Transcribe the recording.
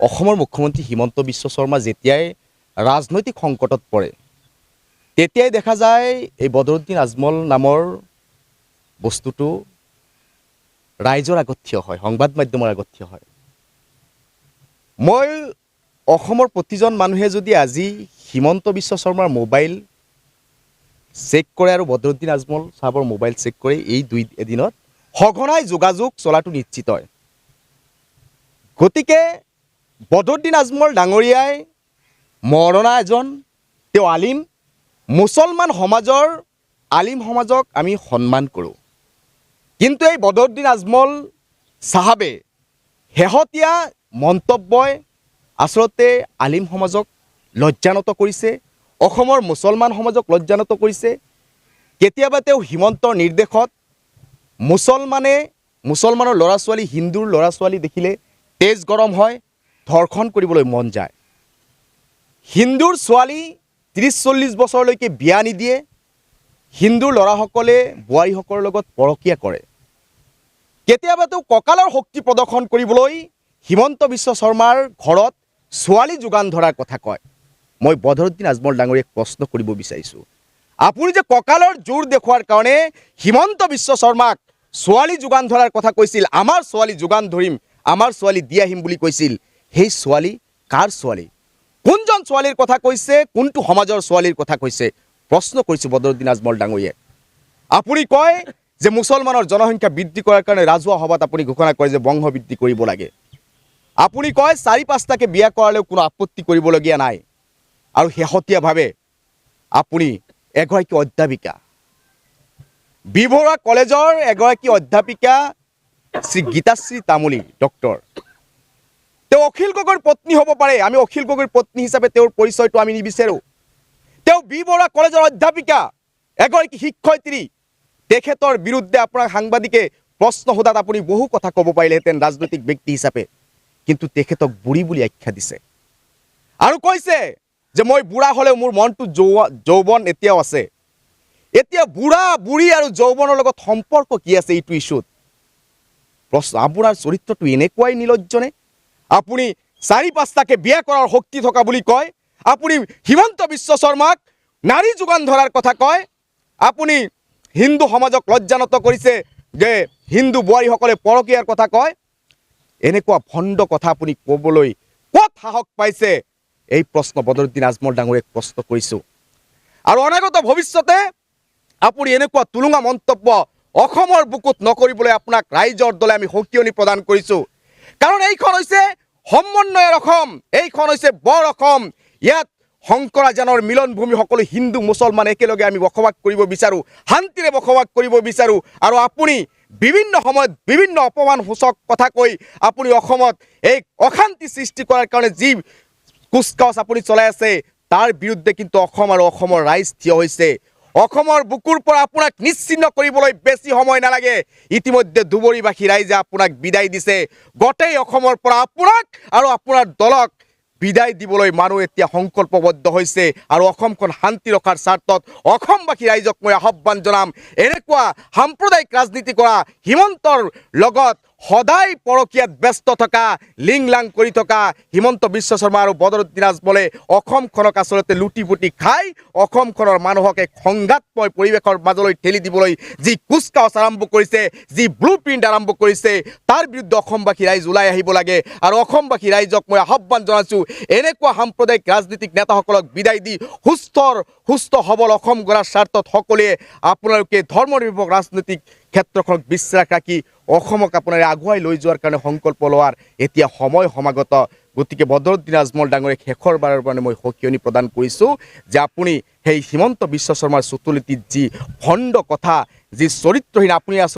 অসমৰ মুখ্যমন্ত্ৰী হিমন্ত বিশ্ব শৰ্মা যেতিয়াই ৰাজনৈতিক সংকটত পৰে তেতিয়াই দেখা যায় এই বদৰুদ্দিন আজমল নামৰ বস্তুটো ৰাইজৰ আগত থিয় হয়, সংবাদ মাধ্যমৰ আগত থিয় হয়। মই অসমৰ প্ৰতিজন মানুহে যদি আজি হিমন্ত বিশ্ব শৰ্মাৰ মোবাইল চেক কৰে আৰু বদৰুদ্দিন আজমল চাহাবৰ মোবাইল চেক কৰে, এই দুই এদিনত সঘনাই যোগাযোগ চলাটো নিশ্চিত হয়। গতিকে বদৰুদ্দিন আজমল ডাঙৰীয়াই মৰণা এজন, তেওঁ আলিম, মুছলমান সমাজৰ আলিম সমাজক আমি সন্মান কৰোঁ। কিন্তু এই বদৰুদ্দিন আজমল চাহাবে শেহতীয়া মন্তব্যই আচলতে আলিম সমাজক লজ্জানত কৰিছে, অসমৰ মুছলমান সমাজক লজ্জানত কৰিছে। কেতিয়াবা তেওঁ হিমন্তৰ নিৰ্দেশত মুছলমানৰ ল'ৰা ছোৱালী, হিন্দুৰ ল'ৰা ছোৱালী দেখিলে তেজ গৰম হয়, ধৰ্ষণ কৰিবলৈ মন যায়। হিন্দুৰ ছোৱালী 30-40 বছৰলৈকে বিয়া নিদিয়ে, হিন্দুৰ ল'ৰাসকলে বোৱাৰীসকলৰ লগত পৰকীয়া কৰে। কেতিয়াবা তেওঁ কঁকালৰ শক্তি প্ৰদৰ্শন কৰিবলৈ হিমন্ত বিশ্ব শৰ্মাৰ ঘৰত ছোৱালী যোগান ধৰাৰ কথা কয়। মই বদৰুদ্দিন আজমল ডাঙৰীয়াক প্ৰশ্ন কৰিব বিচাৰিছোঁ, আপুনি যে কঁকালৰ জোৰ দেখুৱাৰ কাৰণে হিমন্ত বিশ্ব শৰ্মাক ছোৱালী যোগান ধৰাৰ কথা কৈছিল, আমাৰ ছোৱালী যোগান ধৰিম, আমাৰ ছোৱালী দি আহিম বুলি কৈছিল, সেই ছোৱালী কাৰ ছোৱালী? কোনজন ছোৱালীৰ কথা কৈছে? কোনটো সমাজৰ ছোৱালীৰ কথা কৈছে? প্ৰশ্ন কৰিছোঁ বদৰুদ্দিন আজমল ডাঙৰীয়াই। আপুনি কয় যে মুছলমানৰ জনসংখ্যা বৃদ্ধি কৰাৰ কাৰণে ৰাজহুৱা সভাত আপুনি ঘোষণা কৰে যে বংশ বৃদ্ধি কৰিব লাগে। আপুনি কয় 4-5টাকে বিয়া কৰালেও কোনো আপত্তি কৰিবলগীয়া নাই। আৰু শেহতীয়াভাৱে আপুনি এগৰাকী অধ্যাপিকা, বি বৰুৱা কলেজৰ এগৰাকী অধ্যাপিকা শ্ৰী গীতাশ্ৰী তামুলী ডক্টৰ, তেওঁ অখিল গগৈৰ পত্নী হ'ব পাৰে। আমি অখিল গগৈৰ পত্নী হিচাপে তেওঁৰ পৰিচয়টো আমি নিবিচাৰোঁ। তেওঁ বি বৰুৱা কলেজৰ অধ্যাপিকা, এগৰাকী শিক্ষয়িত্ৰী। তেখেতৰ বিৰুদ্ধে আপোনাক সাংবাদিকে প্ৰশ্ন সোধাত আপুনি বহু কথা ক'ব পাৰিলেহেঁতেন ৰাজনৈতিক ব্যক্তি হিচাপে, কিন্তু তেখেতক বুঢ়ী বুলি আখ্যা দিছে আৰু কৈছে যে মই বুঢ়া হ'লেও মোৰ মনটো যৌৱন এতিয়াও আছে। এতিয়া বুঢ়া বুঢ়ী আৰু যৌৱনৰ লগত সম্পৰ্ক কি আছে এইটো ইছ্যুত? প্ৰশ্ন, আপোনাৰ চৰিত্ৰটো এনেকুৱাই নিৰ্লজ্জনে? আপুনি 4-5টাকে বিয়া কৰাৰ শক্তি থকা বুলি কয়, আপুনি হিমন্ত বিশ্ব শৰ্মাক নাৰী যোগান ধৰাৰ কথা কয়, আপুনি হিন্দু সমাজক লজ্জানত কৰিছে যে হিন্দু বোৱাৰীসকলে পৰকীয়াৰ কথা কয়। এনেকুৱা ভণ্ড কথা আপুনি ক'বলৈ ক'ত সাহস পাইছে? এই প্ৰশ্ন বদৰুদ্দিন আজমল ডাঙৰীয়াক প্ৰশ্ন কৰিছোঁ। আৰু অনাগত ভৱিষ্যতে আপুনি এনেকুৱা তুলুঙা মন্তব্য অসমৰ বুকুত নকৰিবলৈ আপোনাক ৰাইজৰ দলে আমি সকিয়নি প্ৰদান কৰিছোঁ। কাৰণ এইখন হৈছে সমন্বয়ৰ অসম, এইখন হৈছে বৰ অসম। ইয়াত শংকৰাজানৰ মিলনভূমি, সকলো হিন্দু মুছলমান একেলগে আমি বসবাস কৰিব বিচাৰোঁ, শান্তিৰে বসবাস কৰিব বিচাৰোঁ। আৰু আপুনি বিভিন্ন সময়ত বিভিন্ন অপমানসূচক কথা কৈ আপুনি অসমত এই অশান্তি সৃষ্টি কৰাৰ কাৰণে যি কুচকাৱাজ আপুনি চলাই আছে, তাৰ বিৰুদ্ধে কিন্তু অসম আৰু অসমৰ ৰাইজ থিয় হৈছে। অসমৰ বুকুৰ পৰা আপোনাক নিশ্চিন্ন কৰিবলৈ বেছি সময় নালাগে। ইতিমধ্যে ধুবুৰীবাসী ৰাইজে আপোনাক বিদায় দিছে। গোটেই অসমৰ পৰা আপোনাক আৰু আপোনাৰ দলক বিদায় দিবলৈ মানুহ এতিয়া সংকল্পবদ্ধ হৈছে। আৰু অসমখন শান্তি ৰখাৰ স্বাৰ্থত অসমবাসী ৰাইজক মই আহ্বান জনাম, এনেকুৱা সাম্প্ৰদায়িক ৰাজনীতি কৰা, হিমন্তৰ লগত সদায় পৰকীয়াত ব্যস্ত থকা, লিংলাং কৰি থকা হিমন্ত বিশ্ব শৰ্মা আৰু বদৰুদ্দিন আজমলে অসমখনক আচলতে লুটি পুটি খাই অসমখনৰ মানুহক এক সংঘাতময় পৰিৱেশৰ মাজলৈ ঠেলি দিবলৈ যি কুচকাৱাজ আৰম্ভ কৰিছে, যি ব্লু প্ৰিণ্ট আৰম্ভ কৰিছে, তাৰ বিৰুদ্ধে অসমবাসী ৰাইজ ওলাই আহিব লাগে। আৰু অসমবাসী ৰাইজক মই আহ্বান জনাইছোঁ, এনেকুৱা সাম্প্ৰদায়িক ৰাজনীতিক নেতাসকলক বিদায় দি সুস্থ সবল অসম গঢ়াৰ স্বাৰ্থত সকলোৱে আপোনালোকে ধৰ্মনিৰপেক্ষ ৰাজনৈতিক ক্ষেত্ৰখনক বিশ্বাস ৰাখি অসমক আপোনাৰ আগুৱাই লৈ যোৱাৰ কাৰণে সংকল্প লোৱাৰ এতিয়া সময় সমাগত। গতিকে বদৰুদ্দিন আজমল ডাঙৰীয়াক শেষৰবাৰৰ কাৰণে মই সকিয়নি প্ৰদান কৰিছোঁ যে আপুনি সেই হিমন্ত বিশ্ব শৰ্মাৰ চতুলিটিত যি ভণ্ড কথা, যি চৰিত্ৰহীন আপুনি